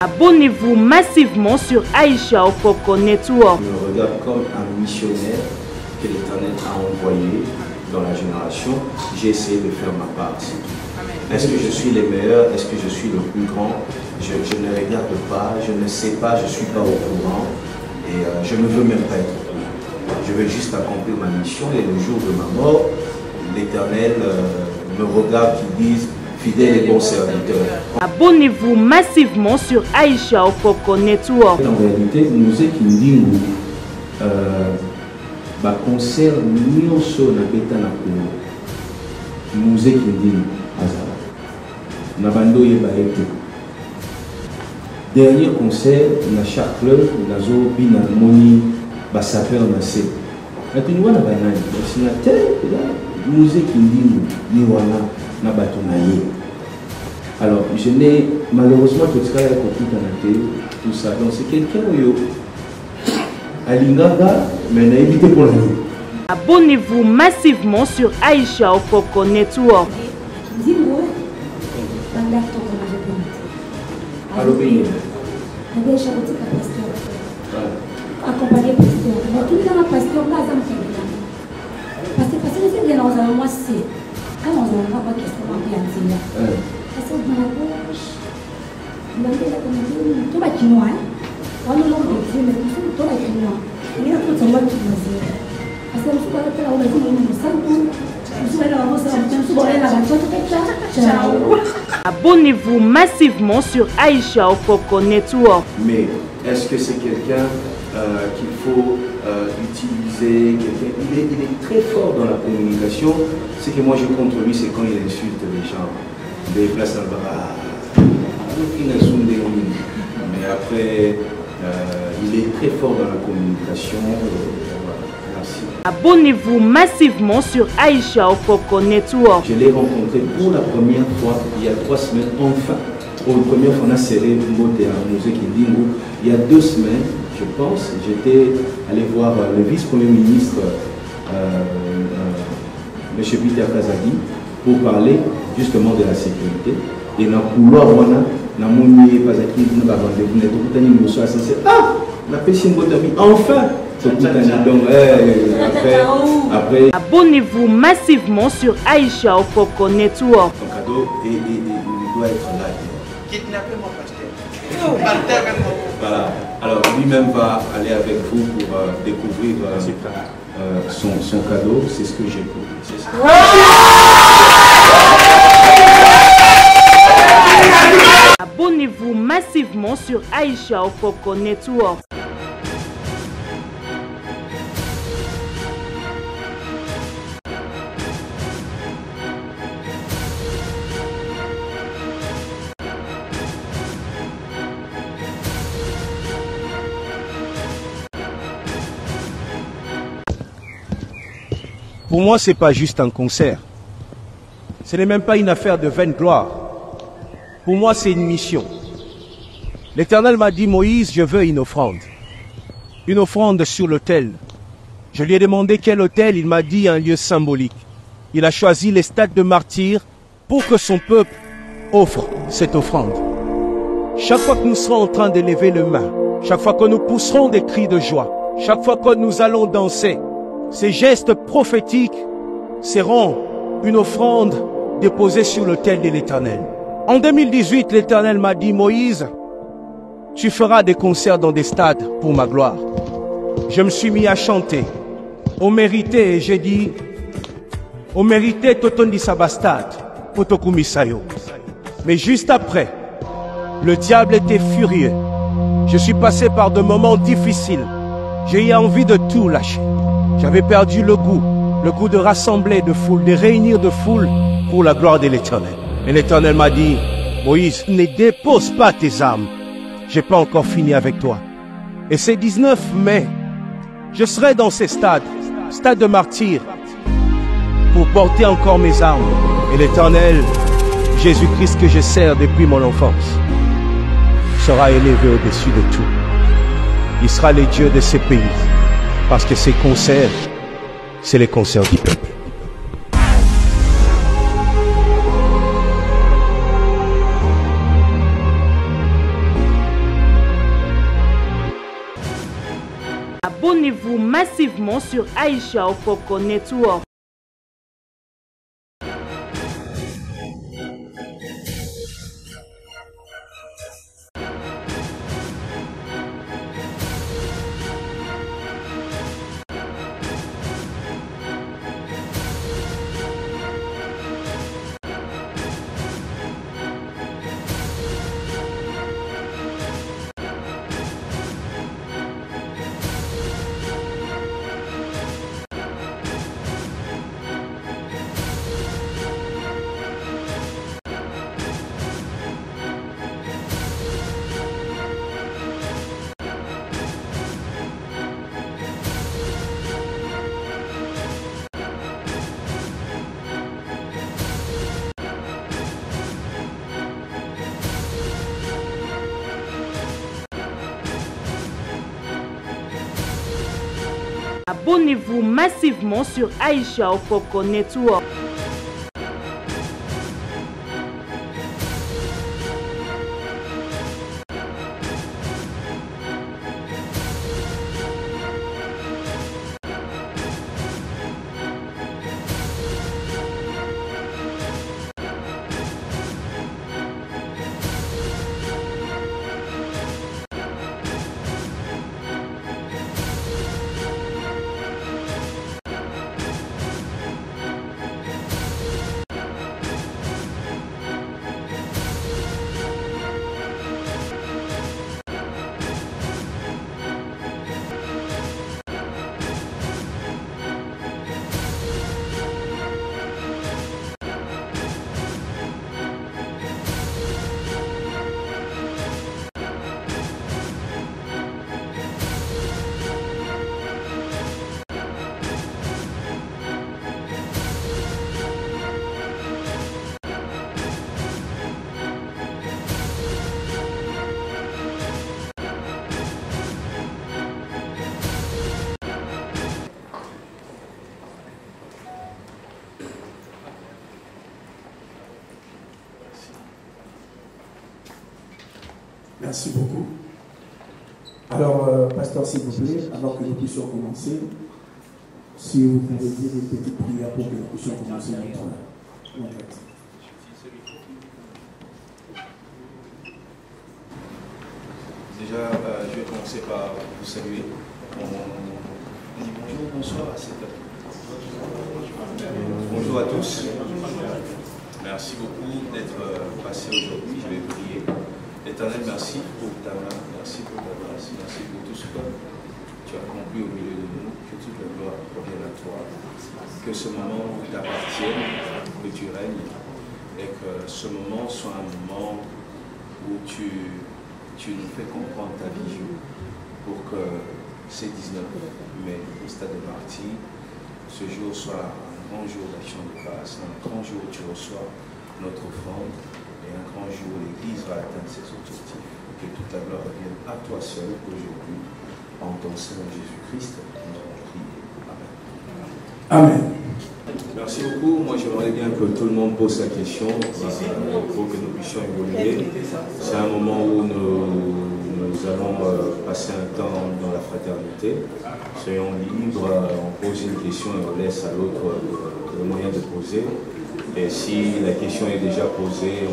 Abonnez-vous massivement sur Aïcha Okoko Network. Je me regarde comme un missionnaire que l'Éternel a envoyé dans la génération. J'ai essayé de faire ma part. Est-ce que je suis le meilleur? Est-ce que je suis le plus grand? Je ne regarde pas, je ne sais pas, je ne suis pas au courant. Et je ne veux même pas être au courant. Je veux juste accomplir ma mission et le jour de ma mort, l'Éternel me regarde qui dise fidèle et bon serviteur. Abonnez-vous massivement sur Aïcha Okoko Network. En réalité, nous équilibrons concert nyonso na beta na Congo. Nous équilibrons azala. Na bando yeba ete. Dernier concert na chaque club nazo bina moni ba saper na se. Atuni wana banani, basinateur nous équilibrons ni wana na bato na ye. Alors, je n'ai malheureusement tout ça tout ça. Donc c'est quelqu'un où Alingaga, mais n'a évité pour la nuit. Abonnez-vous massivement sur Aïcha Okoko Network. Dis-moi, Allô, Béni. Accompagné pasteur. Mais tout le temps, pasteur, là, ça me fait bien. Parce que c'est bien dans un mois, c'est quand on a pas question de bien. Parce que dans la bouche, tout va qui noie. On nous l'a dit, mais tout va qui noie. Il y a tout ce monde qui nous dit. Parce que nous sommes là, on a dit, nous sommes là, abonnez-vous massivement sur Aïcha Okoko Network. Mais est-ce que c'est quelqu'un qu'il faut utiliser? Il est très fort dans la communication. Ce que moi je contre lui, c'est quand il insulte les gens. Des places dans le bar. Mais après, il est très fort dans la communication. Merci. Abonnez-vous massivement sur Aïcha Okoko Network. Je l'ai rencontré pour la première fois il y a 3 semaines, enfin. Pour la première fois, on a serré Mbote à Musée Kindingu. Il y a 2 semaines, je pense, j'étais allé voir le vice-premier ministre, M. Peter Kazadi, pour parler justement de la sécurité. Et dans le couloir, on a monié, pas à qui nous avons rendez-vous, nous avons dit, ah, la péché enfin. Donc, après. Abonnez-vous massivement sur Aïcha Okoko Network. Ton cadeau, il doit être là. Kidnappez-moi, pasteur. Voilà. Alors, lui-même va aller avec vous pour découvrir son cadeau. C'est ce que j'ai compris. C'est ça. Abonnez-vous massivement sur Aïcha Okoko Network. Pour moi, ce n'est pas juste un concert. Ce n'est même pas une affaire de vaine gloire. Pour moi, c'est une mission. L'Éternel m'a dit, Moïse, je veux une offrande. Une offrande sur l'autel. Je lui ai demandé quel autel, il m'a dit un lieu symbolique. Il a choisi les stades de martyrs pour que son peuple offre cette offrande. Chaque fois que nous serons en train d'élever les mains, chaque fois que nous pousserons des cris de joie, chaque fois que nous allons danser, ces gestes prophétiques seront une offrande déposée sur l'autel de l'Éternel. En 2018, l'Éternel m'a dit, Moïse, tu feras des concerts dans des stades pour ma gloire. Je me suis mis à chanter. Au mérité, j'ai dit, au mérité, Totondi Sabastad, Potokumisayo. Mais juste après, le diable était furieux. Je suis passé par de moments difficiles. J'ai eu envie de tout lâcher. J'avais perdu le goût de rassembler de foule, de réunir de foule pour la gloire de l'Éternel. Et l'Éternel m'a dit, Moïse, ne dépose pas tes armes. J'ai pas encore fini avec toi. Et c'est 19 mai, je serai dans ces stades de martyrs, pour porter encore mes armes. Et l'Éternel, Jésus-Christ que je sers depuis mon enfance, sera élevé au-dessus de tout. Il sera le Dieu de ces pays. Parce que ces concerts, c'est les concerts du peuple. Abonnez-vous massivement sur Aïcha Okoko Network. Abonnez-vous massivement sur Aïcha Okoko Network. Merci beaucoup. Alors, pasteur, s'il vous plaît, avant que nous puissions commencer, si vous pouvez dire une petite prière pour que nous puissions commencer notre fête. Déjà, je vais commencer par vous saluer. Bonjour, bonsoir à cette heure. Bonjour à tous. Merci beaucoup d'être passé aujourd'hui. Je vais prier. Éternel, merci pour ta main, merci pour ta grâce, merci pour tout ce que tu as accompli au milieu de nous. Que toute la gloire revienne à toi. Que ce moment t'appartienne, que tu règnes, et que ce moment soit un moment où tu nous fais comprendre ta vision pour que ces 19 mai, au stade de partie, ce jour soit un grand jour d'action de grâce, un grand jour où tu reçois notre offrande et un grand jour où l'Église va atteindre ses objectifs. Que toute la gloire revienne à toi seul aujourd'hui, en ton Seigneur Jésus-Christ. Nous avons prié. Amen. Amen. Merci beaucoup. Moi, j'aimerais bien que tout le monde pose sa question pour que nous puissions évoluer. C'est un moment où nous allons passer un temps dans la fraternité. Soyons libres, on pose une question et on laisse à l'autre le moyen de poser. Et si la question est déjà posée,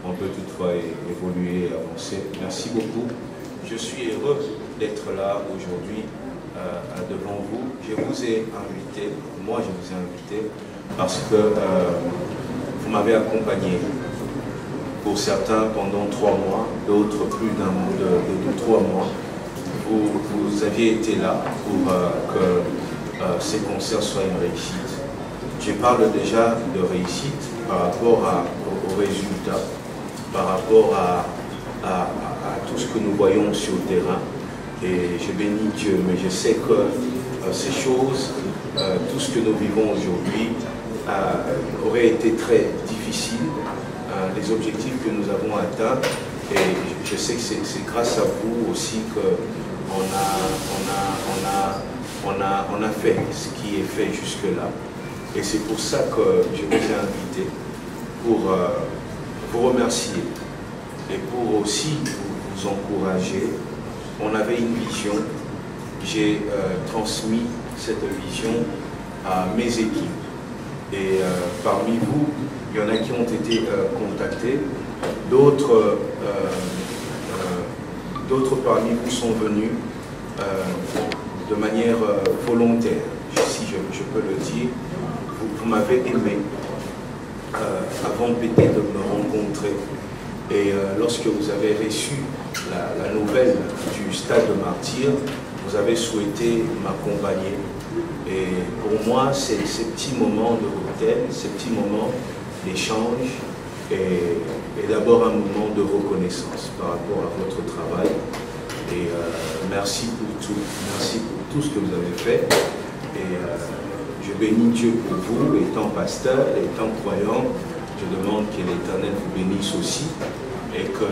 on peut toutefois évoluer et avancer. Merci beaucoup. Je suis heureux d'être là aujourd'hui devant vous. Je vous ai invité, moi je vous ai invité, parce que vous m'avez accompagné. Pour certains pendant 3 mois, d'autres plus de 3 mois. Vous aviez été là pour que ces concerts soient une réussite. Je parle déjà de réussite par rapport aux résultats, par rapport à tout ce que nous voyons sur le terrain. Et je bénis Dieu, mais je sais que ces choses, tout ce que nous vivons aujourd'hui, aurait été très difficile. Les objectifs que nous avons atteints, et je sais que c'est grâce à vous aussi qu'on a fait ce qui est fait jusque-là. Et c'est pour ça que je vous ai invité, pour vous remercier et pour aussi vous encourager. On avait une vision j'ai transmis cette vision à mes équipes. Et parmi vous, il y en a qui ont été contactés, d'autres parmi vous sont venus de manière volontaire, si je peux le dire. Vous m'avez aimé avant peut-être de me rencontrer. Et lorsque vous avez reçu la nouvelle du stade de martyr, vous avez souhaité m'accompagner. Et pour moi, c'est ces petits moments de cocktail, ces petits moments d'échange et d'abord un moment de reconnaissance par rapport à votre travail. Et merci pour tout ce que vous avez fait. Et je bénis Dieu pour vous, étant pasteur, étant croyant. Je demande que l'Éternel vous bénisse aussi et que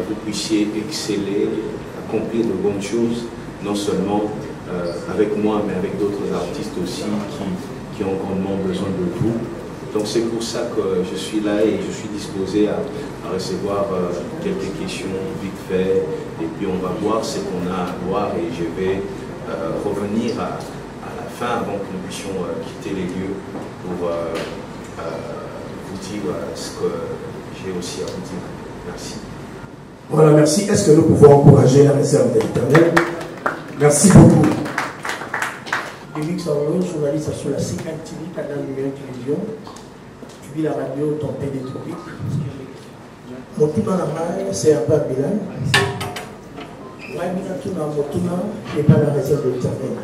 vous puissiez exceller, accomplir de bonnes choses, non seulement avec moi, mais avec d'autres artistes aussi qui ont grandement besoin de vous. Donc c'est pour ça que je suis là et je suis disposé à recevoir quelques questions vite fait. Et puis on va voir ce qu'on a à voir et je vais revenir à la fin avant que nous puissions quitter les lieux pour vous dire ce que j'ai aussi à vous dire. Merci. Voilà, merci. Est-ce que nous pouvons encourager la réserve de l'Éternel? Merci beaucoup. Eric Sauro, journaliste sur la C4 TV, canal numéro télévision, et puis la radio Tempête des Tropiques. Mon tout dans la maille, c'est un peu bilan. Moi, tout n'est pas la réserve de l'Éternel.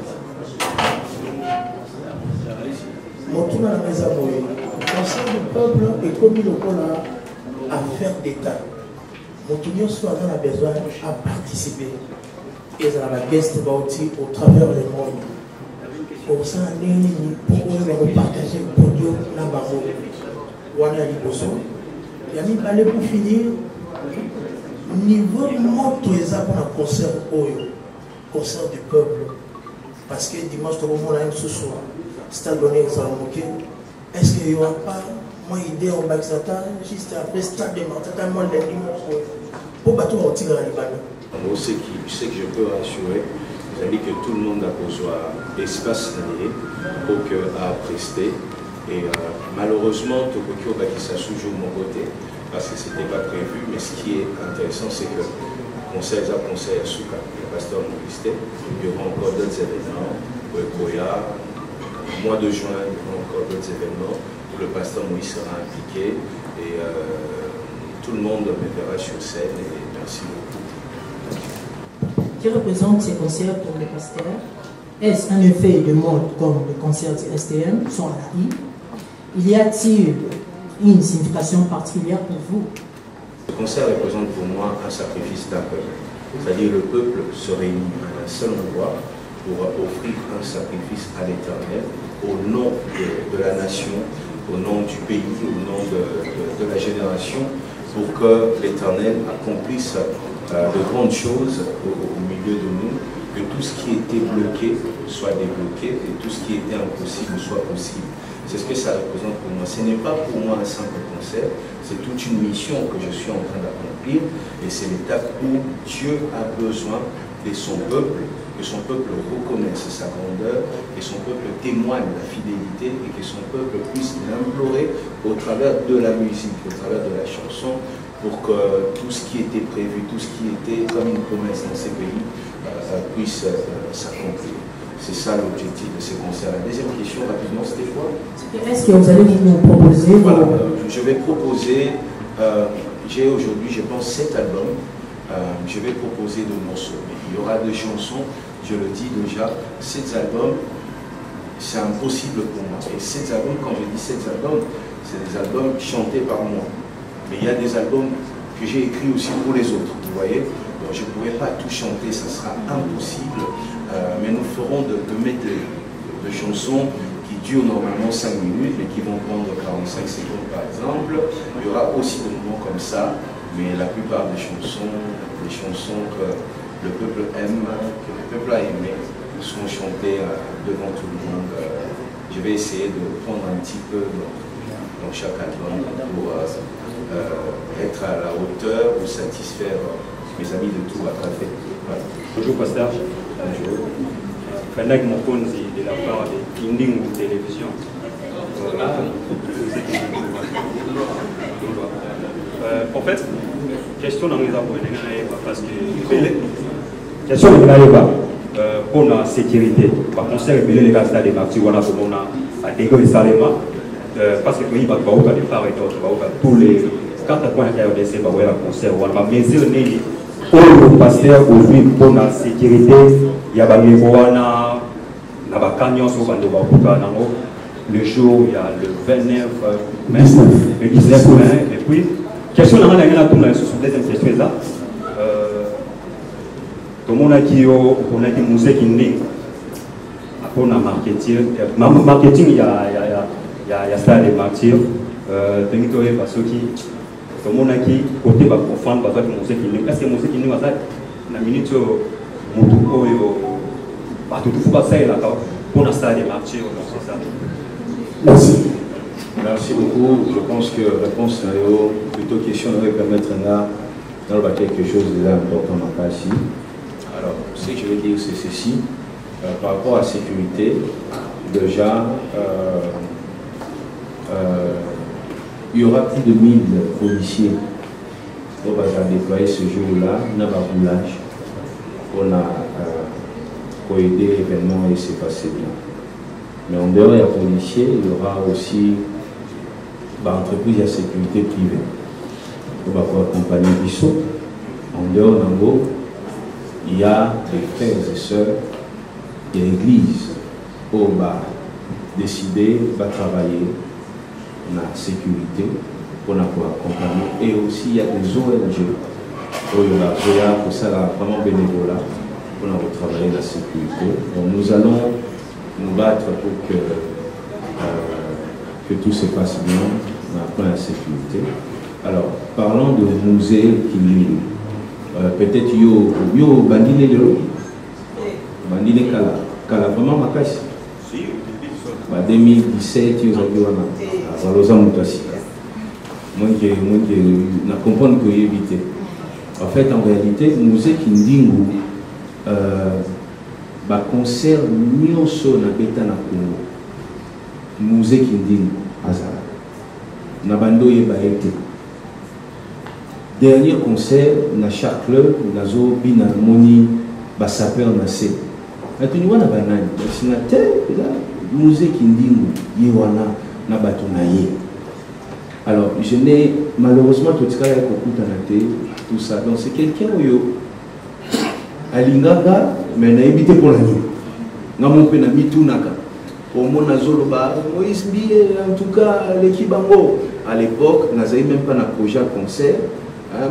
Mon tout dans la maison, le conseil du peuple est commis le rôle à faire d'État. Mon tout soit dans la besoin à participer. Et dans la guest bauti au travers du monde. Pour ça, pour partager le podium là-bas. Voilà les besoins. Il y a mis aller pour finir. Niveau montre les pour un concert concert du peuple. Parce que dimanche, tout le monde a un sous-soir. C'est à donner ça à est-ce qu'il n'y aura pas moi idée en Baxata, juste après stade de Martin, moi lundi, pour battre mon tigre à Liban. Ce que je peux rassurer, c'est-à-dire que tout le monde a besoin d'espace à prester. Et malheureusement, tout le monde ça joue de mon côté, parce que ce n'était pas prévu. Mais ce qui est intéressant, c'est que le conseil à Souka, le pasteur Maurice, il y aura encore d'autres événements, au Koya, au mois de juin, il y aura encore d'autres événements où le pasteur Moïse sera impliqué. Et tout le monde me verra sur scène. Et merci beaucoup. Qui représente ces concerts pour les pasteurs? Est-ce un effet de mode comme les concerts du STM sont à la I? Il y a-t-il une signification particulière pour vous? Le concert représente pour moi un sacrifice d'un peuple. C'est-à-dire le peuple se réunit à un seul endroit pour offrir un sacrifice à l'Éternel au nom de la nation, au nom du pays, au nom de la génération, pour que l'Éternel accomplisse de grandes choses au milieu de nous, que tout ce qui était bloqué soit débloqué et tout ce qui était impossible soit possible. C'est ce que ça représente pour moi. Ce n'est pas pour moi un simple concert, c'est toute une mission que je suis en train d'accomplir et c'est l'étape où Dieu a besoin de son peuple, que son peuple reconnaisse sa grandeur, que son peuple témoigne la fidélité et que son peuple puisse l'implorer au travers de la musique, au travers de la chanson, pour que tout ce qui était prévu, tout ce qui était comme une promesse dans ces pays puisse s'accomplir. C'est ça l'objectif de ces concerts. La deuxième question, rapidement, c'était quoi? Est-ce que vous allez nous proposer? Voilà, je vais proposer, j'ai aujourd'hui, je pense, 7 albums. Je vais proposer de morceaux. Il y aura des chansons, je le dis déjà, 7 albums, c'est impossible pour moi. Et 7 albums, quand je dis 7 albums, c'est des albums chantés par moi. Mais il y a des albums que j'ai écrits aussi pour les autres, vous voyez. Donc, je ne pourrai pas tout chanter, ça sera impossible. Mais nous ferons de medley de chansons qui durent normalement 5 minutes, mais qui vont prendre 45 secondes par exemple. Il y aura aussi des moments comme ça, mais la plupart des chansons que le peuple aime, que le peuple a aimé, seront chantées devant tout le monde. Je vais essayer de prendre un petit peu dans chaque album pour être à la hauteur ou satisfaire mes amis de tout à travers. Voilà. Bonjour pasteur. Bonjour. Fendak Mokonzi de la part de Kinding Télévision. En fait, question dans les arbres, parce que question pour la sécurité. Par concert, les gars des martyrs, voilà, pour on a dégoûté Salema, parce que il va pas de part et d'autre, tous les 4 points qui ont laissé, bah ouais, la concert, on va mesure pour le pasteur aujourd'hui pour la sécurité, il y a des gens le jour, il y a le 29 mai, le 19 mai, et puis, question dans la deuxième question là. Tout le monde a dit musée qui est pour le marketing, il y a ça des martyrs. Parce que tout le monde a dit côté va confondre parce que musée qui est. Est-ce que musée qui est la minute où tout faut passer là pour l'instant des martyrs, c'est ça. Merci. Merci beaucoup. Je pense que la réponse est plutôt question de permettre d'avoir quelque chose d'important dans ici. Alors, ce que je veux dire, c'est ceci. Par rapport à la sécurité, déjà, il y aura plus de 1000 policiers qui vont déployer ce jour-là, dans le roulage, pour aider l'événement et se passer bien. Mais en dehors des policiers, il y aura aussi entreprise de sécurité privée. On va pouvoir accompagner Bissot. En dehors d'Ango, il y a des frères et sœurs de l'église où on va décider de travailler dans la sécurité pour pouvoir accompagner. Et aussi, il y a des ONG où il y a pour ça vraiment bénévolat pour travailler dans la sécurité. Donc, nous allons nous battre pour que tout se passe bien dans la sécurité. Alors, parlons de musée qui peut-être yo bandine de bandine kala vraiment ma caisse. 2017 yo zabi wana valoza mutasi. Moi na comprendre que éviter. En fait, en réalité, musée qui ndingu concert nyonso na beta na Congo. Musée qui ndingu azala. Na bando yeba été. Dernier concert dans chaque club, nazo bina moni basaper nase. Atuni wana banani, sinateur musée kindingu yewana na bato na ye. Alors, je n'ai malheureusement tout ça tout ça. Donc c'est quelqu'un yo alingaga mais na évité pour la nuit. Ngamo pe na mitunaka. Au mon azoloba Moïse Bié en tout cas l'équipe bango à l'époque n'avait même pas un projet à concert.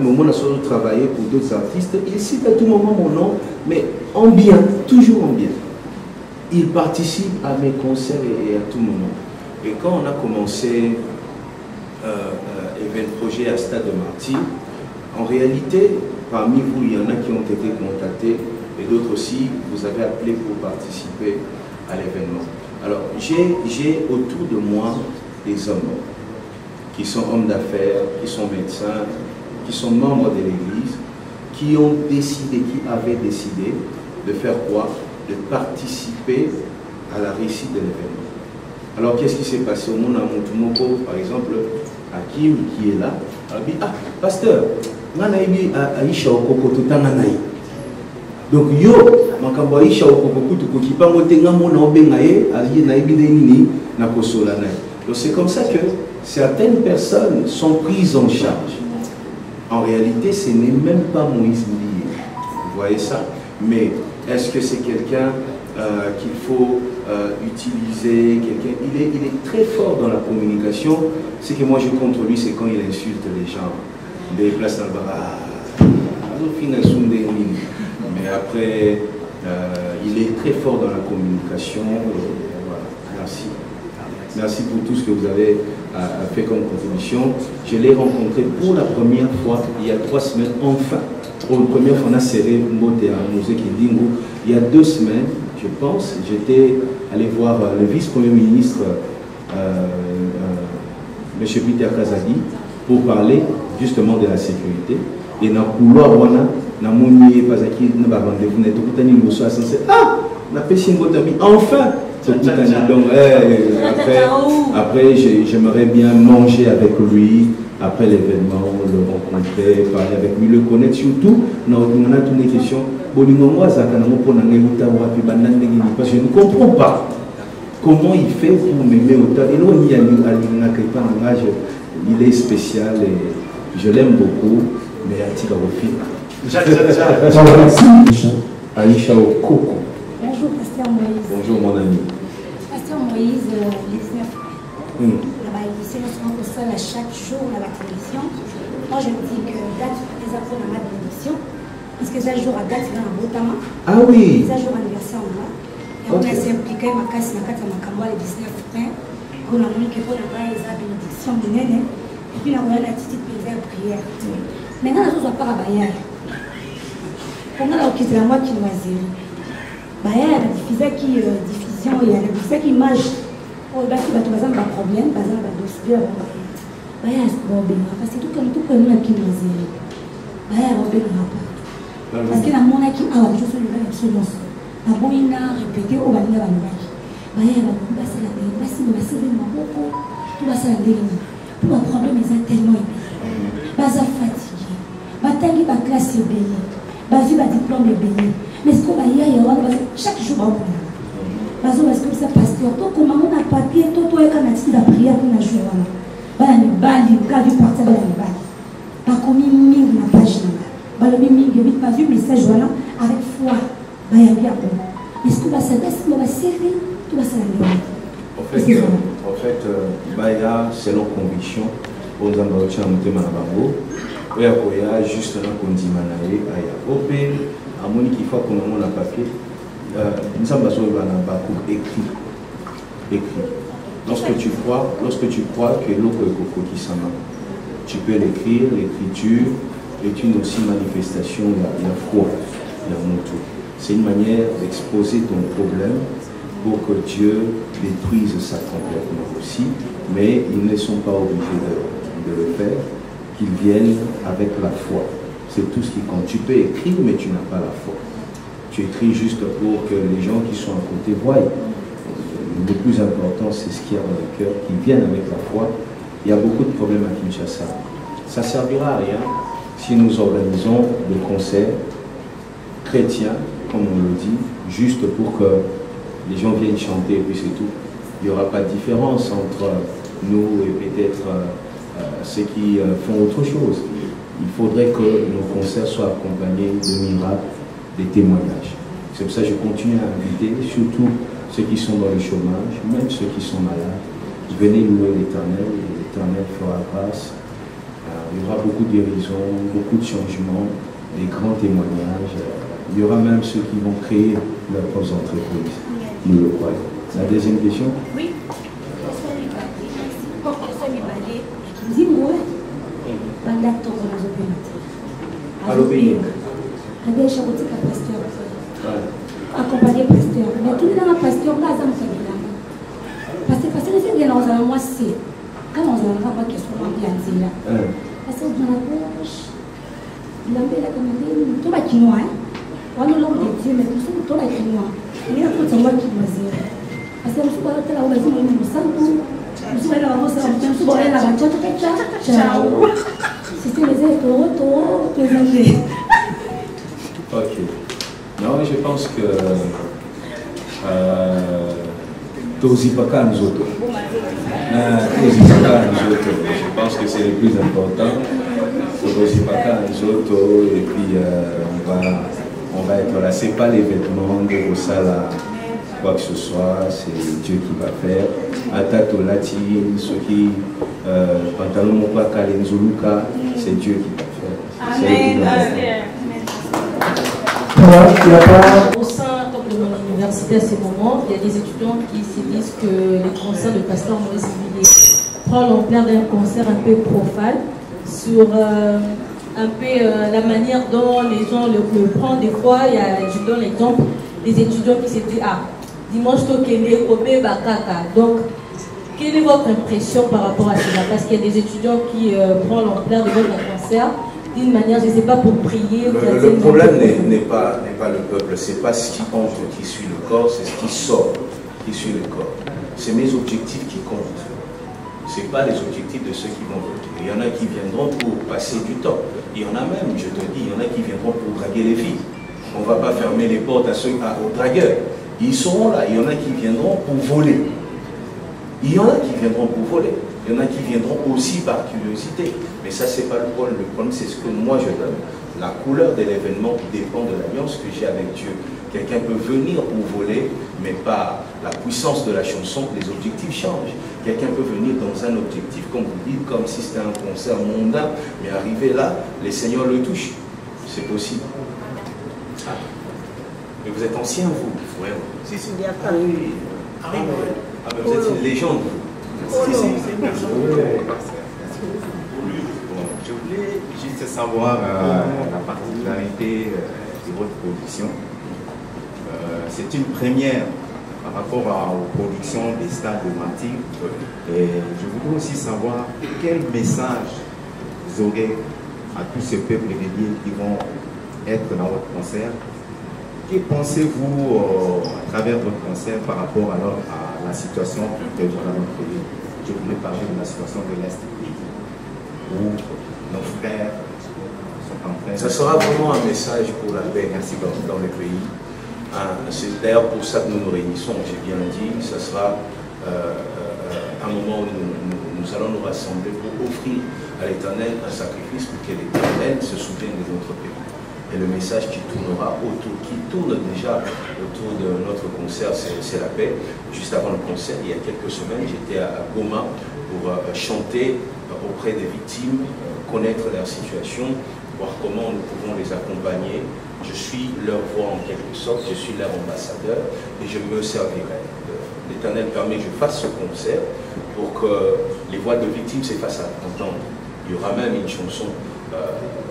Moment on a travaillé pour d'autres artistes. Il cite à tout moment mon nom, mais en bien, toujours en bien. Il participe à mes concerts et à tout moment. Et quand on a commencé le projet à Stade de Martyr, en réalité, parmi vous, il y en a qui ont été contactés et d'autres aussi, vous avez appelé pour participer à l'événement. Alors, j'ai autour de moi des hommes qui sont hommes d'affaires, qui sont médecins, qui sont membres de l'Église, qui ont décidé, qui avaient décidé de faire quoi? De participer à la réussite de l'événement. Alors qu'est-ce qui s'est passé au monde à Montumoko, par exemple, Hakim qui est là, il dit, ah, pasteur, Aïcha Okoko tout en donc yo, makambo Aïcha Okoko tout qui pas monter na mona obengaye, ali na ibideni na kosola na. Donc c'est comme ça que certaines personnes sont prises en charge. En réalité, ce n'est même pas Moïse Mbié. Vous voyez ça? Mais est-ce que c'est quelqu'un qu'il faut utiliser? Il est très fort dans la communication. Ce que moi je contre lui, c'est quand il insulte les gens. Des places dans le bar. Mais après, il est très fort dans la communication. Voilà. Merci. Merci pour tout ce que vous avez fait comme contribution. Je l'ai rencontré pour la première fois il y a 3 semaines, enfin. Pour la première fois, on a serré Mbote à Musée Kindingu. Il y a 2 semaines, je pense, j'étais allé voir le vice-premier ministre, M. Peter Kazadi, pour parler justement de la sécurité. Et dans le couloir, Namoni Pazaki n'a pas rendez-vous net tout tani le soir censé n'a pas si enfin donc après j'aimerais bien manger avec lui après l'événement, le rencontrer, parler avec lui, le connaître surtout on a toutes les questions parce que je ne comprends pas comment il fait pour m'aimer autant et là il est spécial et je l'aime beaucoup mais Aïcha au Coco. Bonjour Pasteur Moïse. Bonjour mon ami. Pasteur Moïse, les 19 c'est notre seul à chaque jour à la télévision. Moi je me dis que date les apôtres dans ma bénédiction, puisque c'est le jour à date dans la Botama. Ah oui. C'est le jour anniversaire là. Et on a s'impliqué ma casse na kata makamwa les 19 freins. On a voulu que pour la bénédiction de Néné. Et puis on a la petite prière. Maintenant la chose va pas à Bayard. On a la quitte la moi qui loisir. Bayard diffusait qui diffusion il y a diffusait qui image. Oh, bah, tu vas avoir un problème, par exemple, dossier, bah, il y a ce problème, parce que tout comme nous qui nous zéro. Bah, il y a un problème pas. Parce que la monnaie qui a je suis le même selon ça. La bonne a répété au Banina Banouaki. Bah, il y a un problème, c'est la vie, parce que nous va servir beaucoup, tout va se rendre. Pour un problème, ils ont tellement aimé. Bah, ça fatigué. Bah, tant qu'il va classe béni. Bah, il va diplôme béni. Mais ce qu'on va y avoir, chaque jour, on va parce que ça pasteur, toi comment on a papier, toi quand on a dit la prière pour la journée, bah les balles, quand tu partais dans les balles, pas comme ming na page là, bah le ming il pas vu message voilà avec foi, bah il y a bien bon. Est-ce que bah ça va servir, tout va servir. En fait, Baya selon conviction, on a reçu un thème à Bango, et il y a juste un condimanae, il y a opé, à mon qu'il faut qu'on a un papier. Nous sommes écrit. Lorsque tu crois que tu peux l'écrire, l'écriture est une aussi manifestation de la foi, de la moto. C'est une manière d'exposer ton problème pour que Dieu détruise ça complètement aussi, mais ils ne sont pas obligés de le faire, qu'ils viennent avec la foi. C'est tout ce qui compte. Tu peux écrire, mais tu n'as pas la foi. Tu écris juste pour que les gens qui sont à côté voient. Le plus important, c'est ce qu'il y a dans le cœur, qui viennent avec la foi. Il y a beaucoup de problèmes à Kinshasa. Ça ne servira à rien si nous organisons des concerts chrétiens, comme on le dit, juste pour que les gens viennent chanter et puis c'est tout. Il n'y aura pas de différence entre nous et peut-être ceux qui font autre chose. Il faudrait que nos concerts soient accompagnés de miracles, des témoignages. C'est pour ça que je continue à inviter, surtout ceux qui sont dans le chômage, même ceux qui sont malades. Venez louer l'Éternel et l'Éternel fera grâce. Il y aura beaucoup de guérisons, beaucoup de changements, des grands témoignages. Il y aura même ceux qui vont créer leurs propres entreprises. Nous le croyons. La deuxième question? Oui. Dis-moi, pendant que tu as accompagné pasteur. Mais tout le temps, pasteur, là, ça me fait bien. Parce que c'est bien, on a moi, c'est. Quand on a pas de question, on vient de dire. Parce que dans la bouche, l'homme est là comme il tout va qui noie. On a l'homme de Dieu, mais tout va qui noie. Il y a tout le monde qui va dire. Parce que je suis pas là, on va dire, on s'en fout. Je suis là, on s'en fout. Je suis là, on s'en fout. Ciao. Si c'est les autres, présenter. Ok. Non, je pense que Tozipaka nous autres. Je pense que c'est le plus important. Tozipaka nous autres. Et puis on va être là. C'est pas les vêtements de Rosala, quoi que ce soit. C'est Dieu qui va faire. Attaque au latin, ceux qui pantalon mopaka lenzuluka, c'est Dieu qui va faire. Amen. Au sein de l'université à ce moment, il y a des étudiants qui se disent que les concerts de Pasteur Moïse Villiers prend l'ampleur d'un concert un peu profane sur un peu la manière dont les gens le prennent. Des fois, je donne l'exemple des étudiants qui se disent dimanche tokende obe bakaka. Donc, quelle est votre impression par rapport à cela? Parce qu'il y a des étudiants qui prennent l'ampleur de votre concert d'une manière, je ne sais pas, pour prier. Le problème n'est pas le peuple, c'est pas ce qui entre qui suit le corps, c'est ce qui sort qui suit le corps. C'est mes objectifs qui comptent. Ce n'est pas les objectifs de ceux qui vont voter. Il y en a qui viendront pour passer du temps. Il y en a même, je te dis, il y en a qui viendront pour draguer les filles. On ne va pas fermer les portes aux dragueurs. Ils seront là. Il y en a qui viendront pour voler. Il y en a qui viendront pour voler. Il y en a qui viendront aussi par curiosité. Mais ça, ce n'est pas le problème. Le problème, c'est ce que moi je donne. La couleur de l'événement dépend de l'alliance que j'ai avec Dieu. Quelqu'un peut venir pour voler, mais pas la puissance de la chanson, les objectifs changent. Quelqu'un peut venir dans un objectif, comme vous dites, comme si c'était un concert mondain, mais arrivé là, les seigneurs le touchent. C'est possible. Ah. Mais vous êtes ancien, vous, frère. Si, si, il y a ah, oui. Ah, mais vous êtes une légende. Si, si, je voulais juste savoir la particularité de votre production. C'est une première par rapport aux productions des stades de martyrs. Et je voudrais aussi savoir quel message vous aurez à tous ces peuples dédiés qui vont être dans votre concert. Que pensez-vous à travers votre concert par rapport alors à la situation que dans notre pays? Je voulais parler de la situation de l'Est du pays, où nos frères sont en train de... Ça sera vraiment un message pour la paix dans le pays. C'est d'ailleurs pour ça que nous nous réunissons, j'ai bien dit. Ça sera un moment où nous allons nous rassembler pour offrir à l'Éternel un sacrifice pour que l'Éternel se souvienne de notre pays. Et le message qui tournera autour, qui tourne déjà autour de notre concert, c'est la paix. Juste avant le concert, il y a quelques semaines, j'étais à Goma pour chanter auprès des victimes, connaître leur situation, voir comment nous pouvons les accompagner. Je suis leur voix en quelque sorte, je suis leur ambassadeur et je me servirai. L'Éternel permet que je fasse ce concert pour que les voix de victimes se fassent entendre. Il y aura même une chanson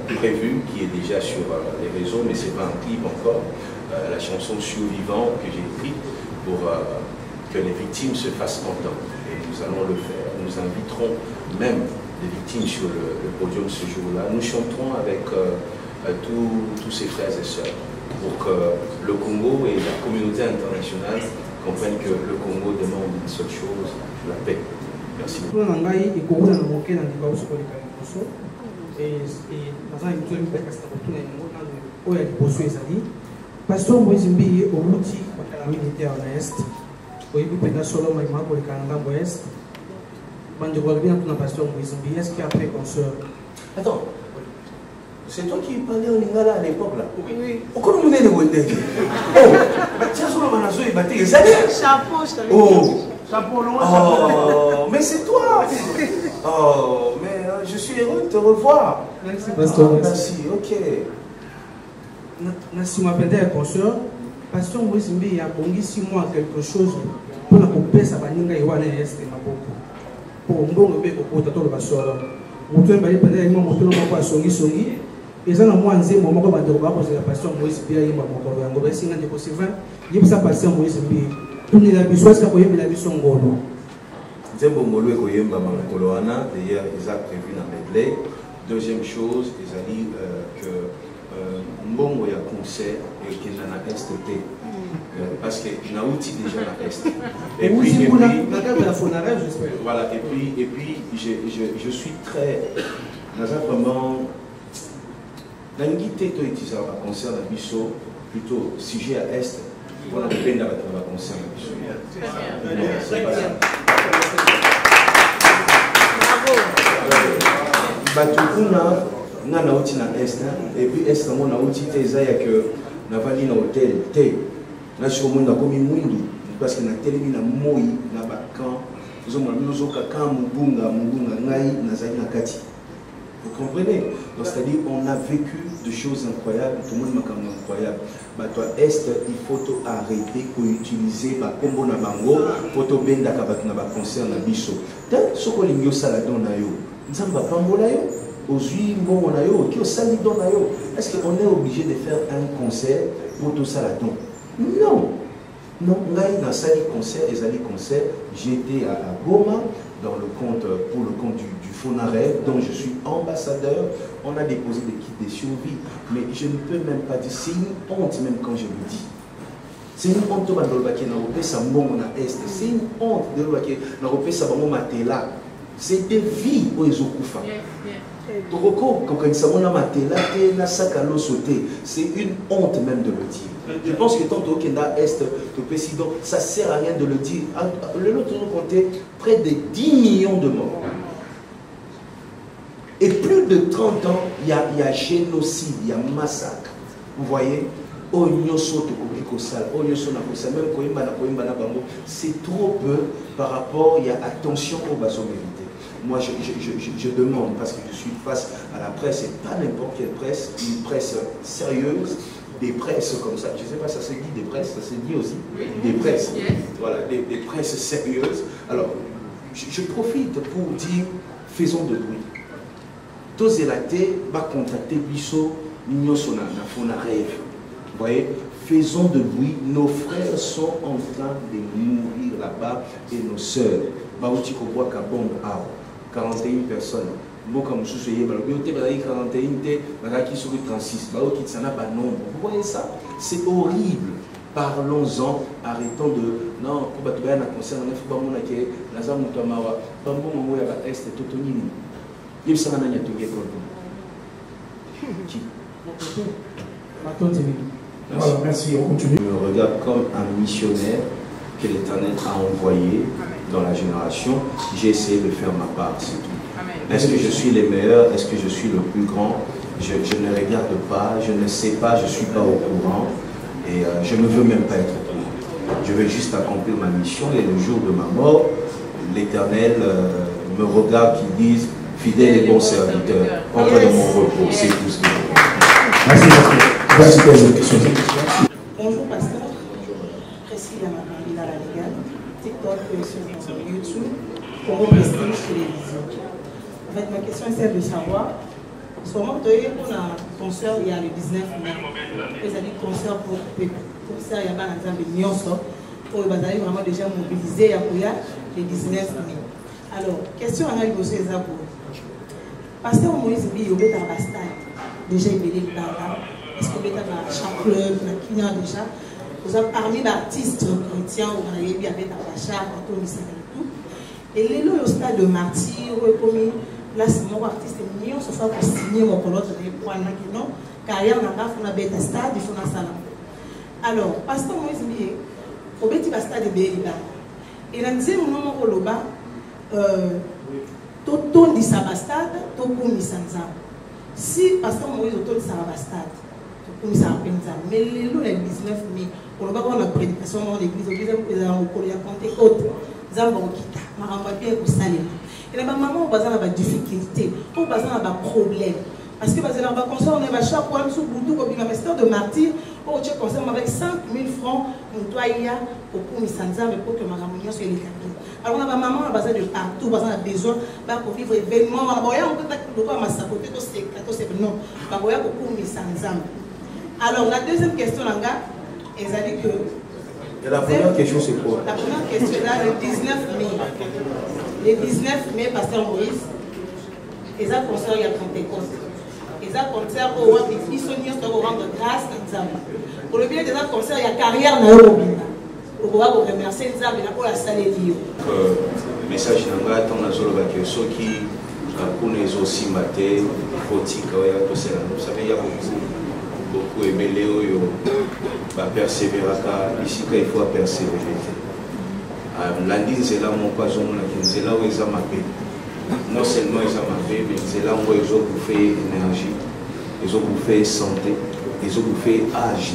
prévue qui est déjà sur les réseaux, mais ce n'est pas un clip encore. La chanson Survivant que j'ai écrite pour que les victimes se fassent entendre. Et nous allons le faire. Nous inviterons même les victimes sur le podium ce jour-là. Nous chanterons avec tous ces frères et sœurs pour que le Congo et la communauté internationale comprennent que le Congo demande une seule chose, la paix. Merci beaucoup. Pasteur Moïse Mbi Outi bakala militaire na est oyebi penda solo maima ko lekanga ouest bande ko bien na Pasteur Moïse Mbi est-ce qu'après concert attends c'est toi qui parlais en lingala à l'époque là oui pourquoi nous venez de Wende oh tiens sur la manazo et batté les années chapeau je t'avais oh chapeau loin oh mais c'est toi oh mais je suis heureux de te revoir merci Pasteur merci ok si ma penda ya concert Pasteur Moïse Mbi a bongi 6 mois quelque chose pour la kopesa baninga iwana est maboko pour mbongo be ko to le basoro mutu mbali penda ya mutu no ko asongi songi ezana mwanze moko bandeko ba ko la Pasteur Moïse Mbi yimba moko yango ba singa ndeko Sylvain yebisa Pasteur Moïse Mbi tuni la biswasa ko yebila biso ngolo nzembo ngolo ko yemba makolo wana d'ailleurs ils a prévu dans medley. Deuxième chose ils a dit que mbongo ya concert et qui na est parce que nauti déjà na est et puis voilà et puis je suis très vraiment n'angité to utiliser un concert na biso plutôt sujet à est voilà le peine avec un concert na biso c'est pas ça batukuna nga nauti na est et puis est nango nauti te eza ya que navandi na hôtel te nasokomoni nakomi mwindu parce que natelemi na moi na bacan ozomona nozoka kan mobunga ngai nazali na kati. Vous comprenez? Donc c'est-à-dire on a vécu de choses incroyables, tout le monde m'a quand même incroyable. Bah toi est il faut arrêter pour utiliser ba kombo na bango photo benda ka ba na ba concert na biso. Tant soko lingyo sala don na yo. Nzamba pambola yo. Est-ce qu'on est obligé de faire un concert pour tout ça là-dedans? Non. Non, dans ça, concert, j'étais à Goma pour le compte du Fonarel, dont je suis ambassadeur on a déposé des kits de survie, mais je ne peux même pas dire, c'est une honte même quand je le dis. C'est une honte de c'est une honte de c'est des vies où ils ont coupé. C'est une honte même de le dire. Je pense que tant au Kenda Est, au président, ça ne sert à rien de le dire. Le lot nous comptait près de 10 millions de morts. Et plus de 30 ans, il y a génocide, il y a massacre. Vous voyez? C'est trop peu par rapport, il y a attention aux basomérités. Moi, je demande, parce que je suis face à la presse, et pas n'importe quelle presse, une presse sérieuse, des presses comme ça. Je ne sais pas, ça se dit des presses, ça se dit aussi des presses. Voilà, des presses sérieuses. Alors, je profite pour dire, faisons de bruit. Tous les athées vont contacter Bissot, nous sommes en rêve. Vous voyez, faisons de bruit. Nos frères sont en train de mourir là-bas et nos sœurs. 41 personnes. Vous voyez ça? C'est horrible. Parlons-en, arrêtons de... Non, Voilà, merci, on continue. Je me regarde comme un missionnaire que l'Éternel a envoyé dans la génération. J'ai essayé de faire ma part, c'est tout. Est-ce que je suis le meilleur? Est-ce que je suis le plus grand? Je ne regarde pas, je ne sais pas, je ne suis pas au courant. Et je ne veux même pas être au courant. Je veux juste accomplir ma mission et le jour de ma mort, l'Éternel me regarde, qui dise fidèle et bon serviteur, entre dans mon repos. C'est tout ce que je veux. Merci, bonjour pasteur, Précis Yamamamila la légale, TikTok, sur YouTube, Congo Prestige Télévision. En fait, ma question est celle de savoir, sûrement, pour un concert, il y a le 19 mai, ils ont dit concert pour concert, il y a un exemple de Nyonso, pour les bazars vraiment déjà mobilisés, il y a le 19 mai. Alors, question à nous, c'est ça pour pasteur Moïse Bi, il y a un bastard. Déjà, il y a des parents, parce que vous avez un chant club, qui a déjà. Vous avez parmi les artistes chrétiens, vous avez un chant, et les lois au stade de martyr, là, c'est mon artiste, il se fait pour signer mon colosse de points, car il y a un stade, il faut un salon. Alors, pasteur Moïse Bié, au petit stade de Béliba, et là, nous avons un roloba, tout dit ça bastade, tout comme ça. Si pasteur Moïse autour de sa bastade, comme ça mais le 19 mai, on va avoir la prédication dans l'église, on va compter autre, on va quitter, on va bien pour saler. Et la maman, on va avoir des difficultés, on va avoir des problèmes. Parce que on va construire, on va chaque fois sous Boudou, comme un master de martyr, on va construire avec 5 000 francs, on doit y aller pour que ma maman soit les cadeaux. Alors on a ma maman, on a besoin de partout, on a besoin pour vivre événements, on a besoin de non, on a besoin de alors la deuxième question, ils ont dit que... Et la première question, c'est quoi? La première question, là, le 19 mai. Le 19 mai, pasteur Moïse, ils ont concert, il y a Pentecôte. Ils ont concert pour rendre grâce à Nzambe. Pour le bien des concerts, il y a carrière dans le pour pouvoir vous remercier Nzambe pour la salle de Dieu. Le message n'a pas été que ceux qui connaissent aussi maté, fautique, vous savez, il y a beaucoup aimé Léo, persévérer. Ici, il faut persévérer. Lundi, c'est là mon poison, c'est là où ils ont mappé. Non seulement ils ont mappé, mais c'est là où ils ont bouffé énergie, ils ont bouffé santé, ils ont bouffé âge.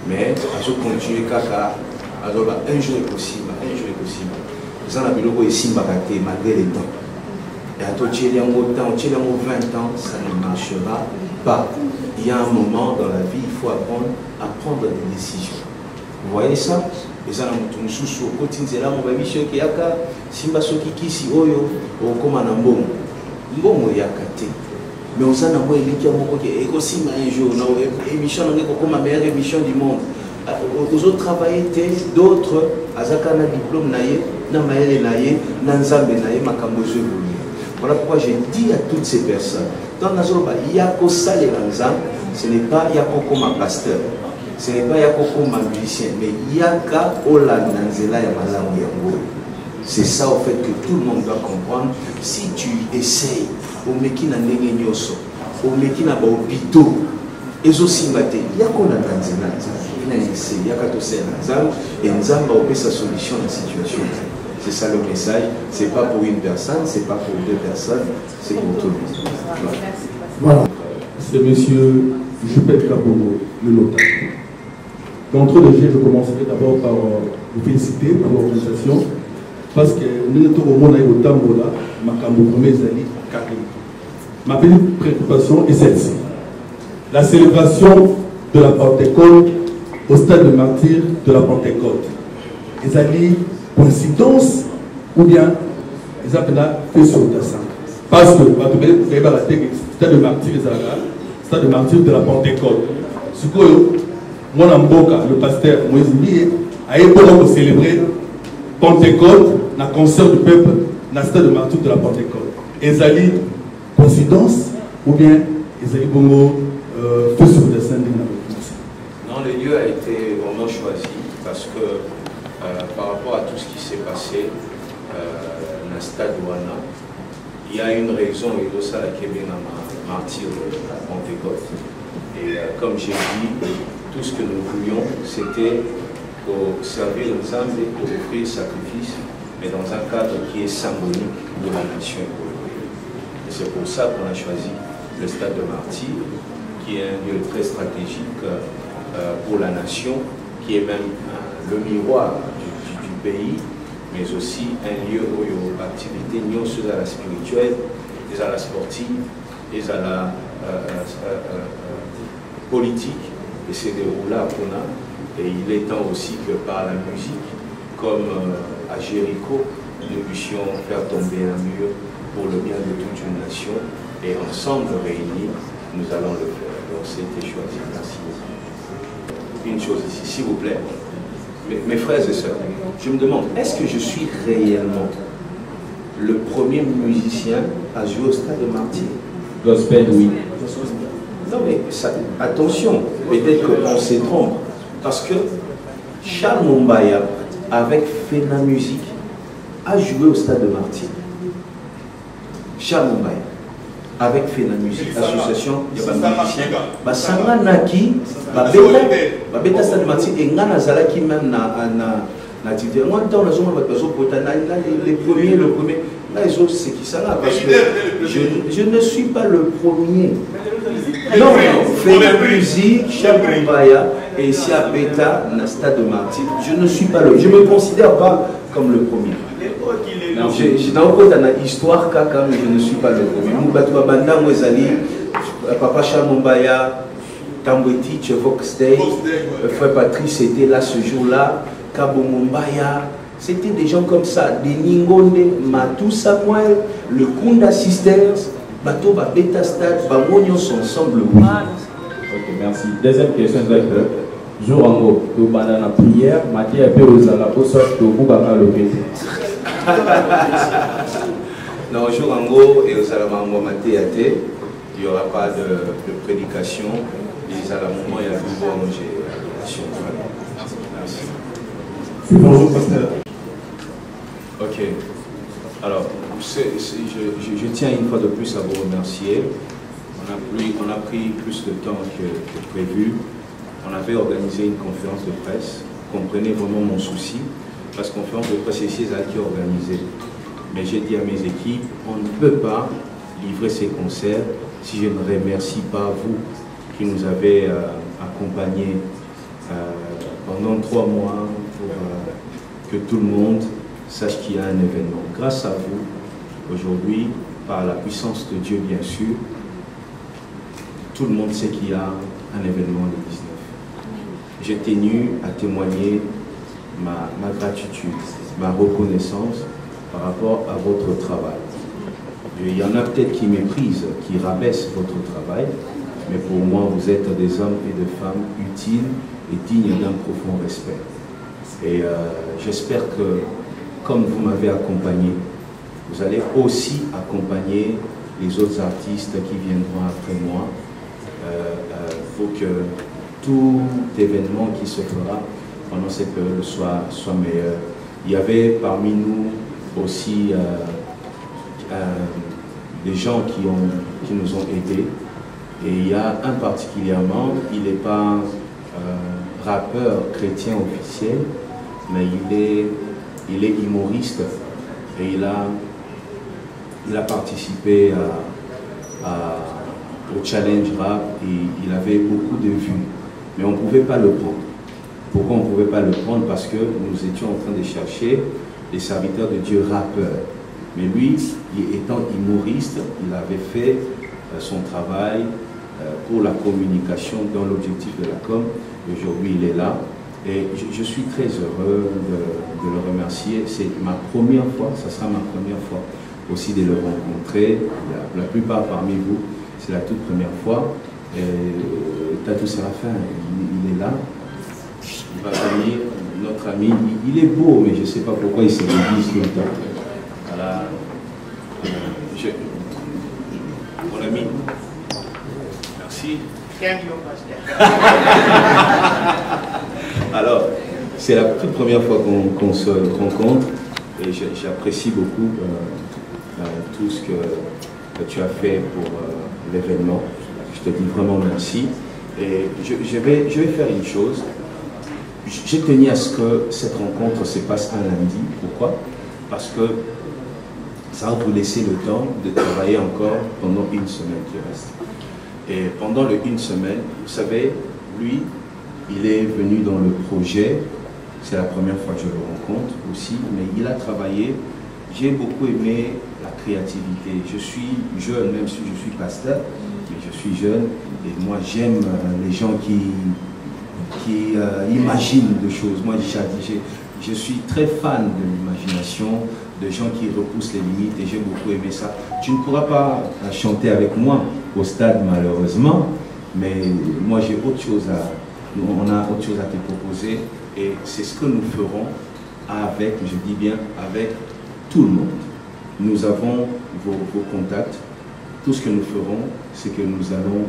Mais ils ont continué caca. Alors, un jour est possible, un jour est possible. Ils ont habitué ici malgré les temps. Et à toi, tu es en 20 ans, ça ne marchera pas. Il y a un moment dans la vie, il faut apprendre à prendre des décisions. Vous voyez ça? Et ça, on sous au quotidien, on va mission qui a simba soki kisi oyo au koma na mbongo. Mbongo ya kate. Mais on s'en a envoyé les qui ont et aussi un jour, émission comme la meilleure émission du monde. Aux autres travailler, d'autres, à Zakana diplôme naïe, na maël naïe, na nzambe naïe, makambo. Voilà pourquoi j'ai dit à toutes ces personnes, dans Nazoloba, Yako Saleranzam, ce n'est pas Yako comme pasteur, ce n'est pas Yako comme musicien, mais Yaka Ola Nanzela Yamalam Yango. C'est ça au fait que tout le monde doit comprendre. Si tu essayes, au Mekina Nengenyoso, au Mekina Baobito, et aussi maté, Yako la Nanzela, Yaka Toseranzam, et Nzamba opé sa solution à la situation. C'est ça le message. C'est pas pour une personne, c'est pas pour deux personnes, c'est pour tout le monde. Voilà. C'est monsieur Jupet Kabogo, le notaire. D'entre les jeux, je commencerai d'abord par vous féliciter pour l'organisation. Parce que nous sommes au monde au Tambola, ma petite préoccupation est celle-ci. La célébration de la Pentecôte au stade de martyr de la Pentecôte. Les alliés coïncidence ou bien les appels fait sur le dessin. Parce que stade de martyr stade de martyr de la Pentecôte. Ce que mon amboka, le pasteur Moïse Mbié, a été pour célébrer Pentecôte, dans le concert du peuple, dans le stade de martyr de la Pentecôte. Ezali coïncidence ou bien Ezali bongo fait sur le dessin. Non, le lieu a été vraiment choisi parce que par rapport à tout ce qui s'est passé dans le stade Ouana, il y a une raison, et de ça qui est bien martyr de la Pentecôte. Et comme j'ai dit, tout ce que nous voulions, c'était pour servir ensemble et pour offrir sacrifice, mais dans un cadre qui est symbolique de la nation. Et c'est pour ça qu'on a choisi le stade de Martyr, qui est un lieu très stratégique pour la nation, qui est même le miroir du pays, mais aussi un lieu où il y a l'activité non seulement à la spirituelle, mais à la sportive, et à la politique, et c'est déroulé à Pona. Et il est temps aussi que par la musique, comme à Jéricho, nous puissions faire tomber un mur pour le bien de toute une nation, et ensemble réunis, nous allons le faire. Donc c'était choisi. Merci. Une chose ici, s'il vous plaît. Mes frères et sœurs, je me demande, est-ce que je suis réellement le premier musicien à jouer au stade de Martyr? Gospel, oui. Non mais ça, attention, peut-être qu'on se trompe, parce que Charles Mumbaya, avec Fena Musique, a joué au stade de Martyr. Charles Mumbaya, avec Fena Musique, association de musiciens, Basanga Naki, Babeta stade de Martyr, et Ngana Zalaki même na activité. Moi, dans la zone les premiers, là, les autres, c'est qui ça là? Parce que je ne suis pas le premier. Non, Fena Musique, Charles Mumbaya, et ici à Beta, dans le stade de Martyr, je ne suis pas le. Je ne me considère pas comme le premier. J'ai dans une histoire, mais je ne suis pas le premier. Moubatou Banda, Mouezali, Papa Charles Mumbaya, Tamboueti, Chevok Stay, Frère Patrice était là ce jour-là, Kabo Mumbaya. C'était des gens comme ça, des Ningonde, Matou Samuel, le Kunda Sisters, Bato Beta Stade, Bamonio sont ensemble. Oui. Ok, merci. Deuxième question, directeur. Jour en haut, tu as la prière, Mathieu a peu aux alapos, sauf que vous avez le pété. Non, jour en haut et aux alamans Mathieu, il n'y aura pas de prédication. Les alamans, il y a plus de manger l'adoration. Merci. Bonjour, pasteur. Ok. Alors, je tiens une fois de plus à vous remercier. On a pris plus de temps que prévu. On avait organisé une conférence de presse. Comprenez vraiment mon souci, parce que conférence de presse ici, c'est qui est organisée. Mais j'ai dit à mes équipes, on ne peut pas livrer ces concerts si je ne remercie pas vous qui nous avez accompagnés pendant 3 mois pour que tout le monde sache qu'il y a un événement. Grâce à vous, aujourd'hui, par la puissance de Dieu bien sûr, tout le monde sait qu'il y a un événement le 19. J'ai tenu à témoigner ma gratitude, ma reconnaissance par rapport à votre travail. Il y en a peut-être qui méprisent, qui rabaissent votre travail, mais pour moi, vous êtes des hommes et des femmes utiles et dignes d'un profond respect. Et j'espère que, comme vous m'avez accompagné vous allez aussi accompagner les autres artistes qui viendront après moi pour que tout événement qui se fera pendant cette période soit meilleur. Il y avait parmi nous aussi des gens qui nous ont aidés. Et il y a un particulièrement, il n'est pas rappeur chrétien officiel, mais il est humoriste et il a participé au challenge rap et il avait beaucoup de vues. Mais on ne pouvait pas le prendre. Pourquoi on ne pouvait pas le prendre? Parce que nous étions en train de chercher les serviteurs de Dieu rappeurs. Mais lui, étant humoriste, il avait fait son travail pour la communication dans l'objectif de la com. Aujourd'hui, il est là. Et je suis très heureux de le remercier. C'est ma première fois, ça sera ma première fois aussi de le rencontrer. La plupart parmi vous, c'est la toute première fois. Tatou Séraphin, il est là. Il va venir, notre ami. Il est beau, mais je ne sais pas pourquoi il se déguise tout le temps. Voilà. Mon ami, merci. Alors, c'est la toute première fois qu'on se rencontre et j'apprécie beaucoup tout ce que tu as fait pour l'événement. Je te dis vraiment merci. Et je vais faire une chose. J'ai tenu à ce que cette rencontre se passe un lundi. Pourquoi? Parce que ça va vous laisser le temps de travailler encore pendant une semaine qui reste. Et pendant une semaine, vous savez, lui, il est venu dans le projet. C'est la première fois que je le rencontre aussi, mais il a travaillé. J'ai beaucoup aimé la créativité. Je suis jeune, même si je suis pasteur, mais je suis jeune. Et moi, j'aime les gens qui imaginent des choses. Moi, je suis très fan de l'imagination, de gens qui repoussent les limites et j'ai beaucoup aimé ça. Tu ne pourras pas chanter avec moi au stade malheureusement, mais moi j'ai autre chose on a autre chose à te proposer et c'est ce que nous ferons avec, je dis bien avec tout le monde. Nous avons vos contacts. Tout ce que nous ferons, c'est que nous allons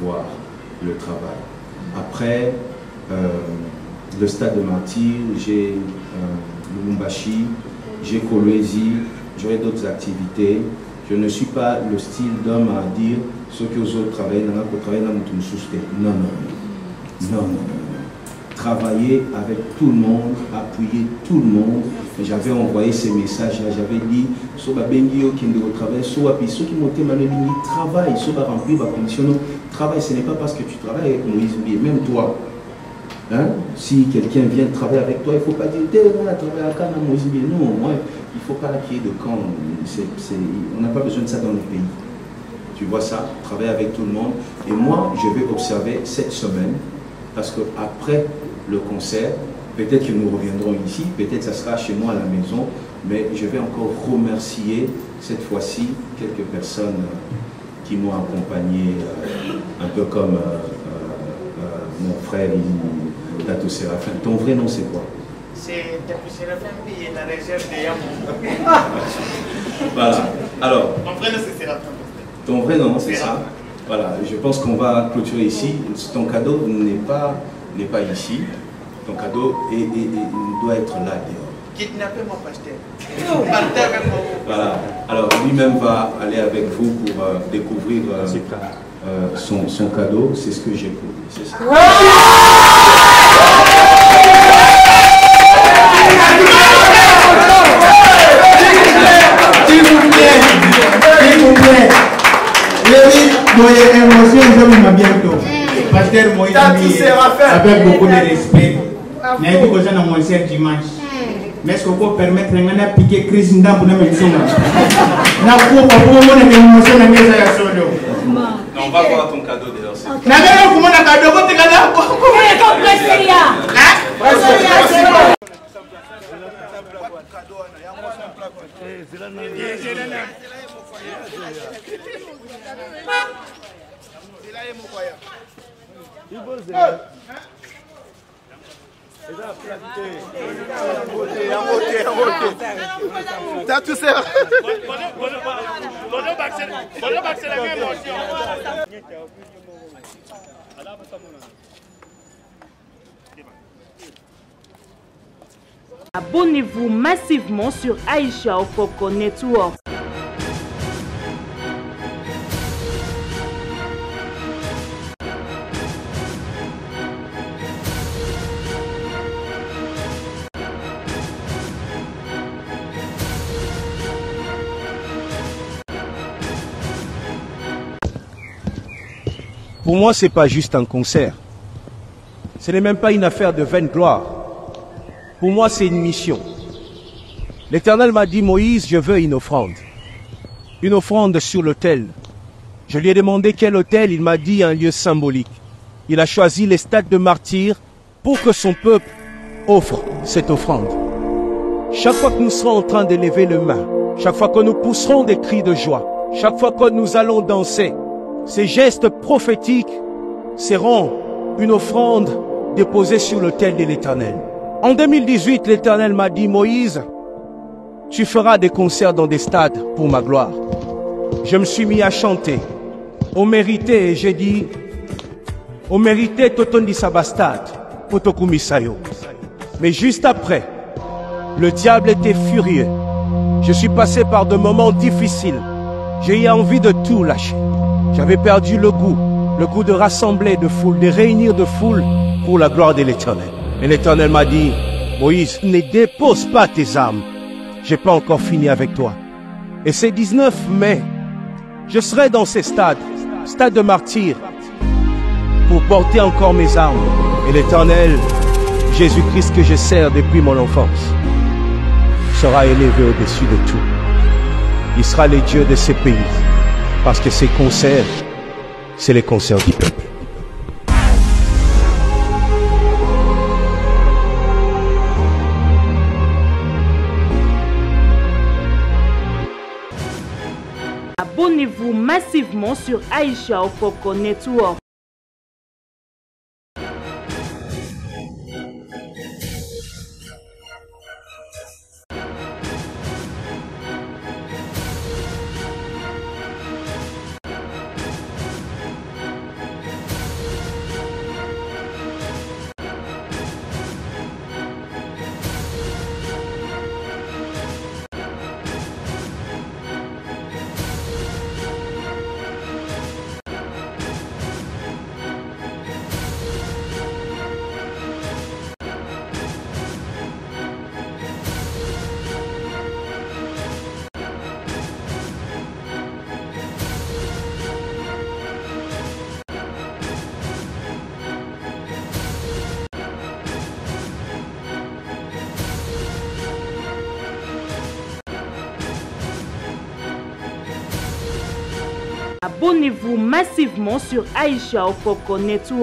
voir le travail. Après le stade de Martyr, j'ai Lubumbashi, j'ai Kolwezi, j'aurai d'autres activités. Je ne suis pas le style d'homme à dire ceux qui aux autres travaillent dans non, non, non, non, non. Travailler avec tout le monde, appuyer tout le monde. J'avais envoyé ces messages-là, j'avais dit, Soba Bengio qui ne travaille, Soba Piso qui montait ma ligne, travaille, Soba remplir ma condition. Travail, ce n'est pas parce que tu travailles avec Moïse, mais même toi. Hein? Si quelqu'un vient travailler avec toi, il ne faut pas dire on a travaillé à Kana Moïse. Non, moi, il ne faut pas qu'il y ait de camp. On n'a pas besoin de ça dans le pays. Tu vois ça, travailler avec tout le monde. Et moi, je vais observer cette semaine, parce qu'après le concert, peut-être que nous reviendrons ici, peut-être que ça sera chez moi à la maison, mais je vais encore remercier cette fois-ci quelques personnes qui m'ont accompagné, un peu comme mon frère Tatou Séraphin. Ton vrai nom c'est quoi? C'est Tatou Séraphin, puis la réserve de Yamou. Voilà. Alors. Mon vrai nom c'est Séraphin. Ton vrai nom, c'est ça. Voilà. Je pense qu'on va clôturer ici. Ton cadeau n'est pas ici. Ton cadeau doit être là dehors. Kidnappez mon pasteur. Partez avec moi. Voilà. Alors lui-même va aller avec vous pour découvrir son cadeau. C'est ce que j'ai pour lui. C'est ça. S'il vous plaît. Moïse, émotion, je vous bientôt. Pasteur Moïse, avec beaucoup de respect. Nous avons besoin de mon cher dimanche. Mais est-ce qu'on peut permettre de piquer Chris Ndam pour nous mettre ça? On va voir ton cadeau d'ailleurs. Ça tout c'est. Abonnez-vous massivement sur Aïcha Okoko Network. Pour moi, ce n'est pas juste un concert. Ce n'est même pas une affaire de vaine gloire. Pour moi, c'est une mission. L'Éternel m'a dit, Moïse, je veux une offrande. Une offrande sur l'autel. Je lui ai demandé quel autel, il m'a dit un lieu symbolique. Il a choisi les stades de martyrs pour que son peuple offre cette offrande. Chaque fois que nous serons en train d'élever les mains, chaque fois que nous pousserons des cris de joie, chaque fois que nous allons danser, ces gestes prophétiques seront une offrande déposée sur l'autel de l'Éternel. En 2018, l'Éternel m'a dit, Moïse, tu feras des concerts dans des stades pour ma gloire. Je me suis mis à chanter. Au mérité, et j'ai dit, au mérité, Totondi Sabastad, Potokumisayo. Mais juste après, le diable était furieux. Je suis passé par de moments difficiles. J'ai eu envie de tout lâcher. J'avais perdu le goût de rassembler de foule, de réunir de foule pour la gloire de l'Éternel. Et l'Éternel m'a dit, Moïse, ne dépose pas tes armes. J'ai pas encore fini avec toi. Et c'est 19 mai, je serai dans ces stades de martyrs, pour porter encore mes armes. Et l'Éternel, Jésus-Christ que je sers depuis mon enfance, sera élevé au-dessus de tout. Il sera le Dieu de ces pays. Parce que ces concerts, c'est les concerts du peuple. Abonnez-vous massivement sur Aïcha Okoko Network. Abonnez-vous massivement sur Aïcha Okoko Network.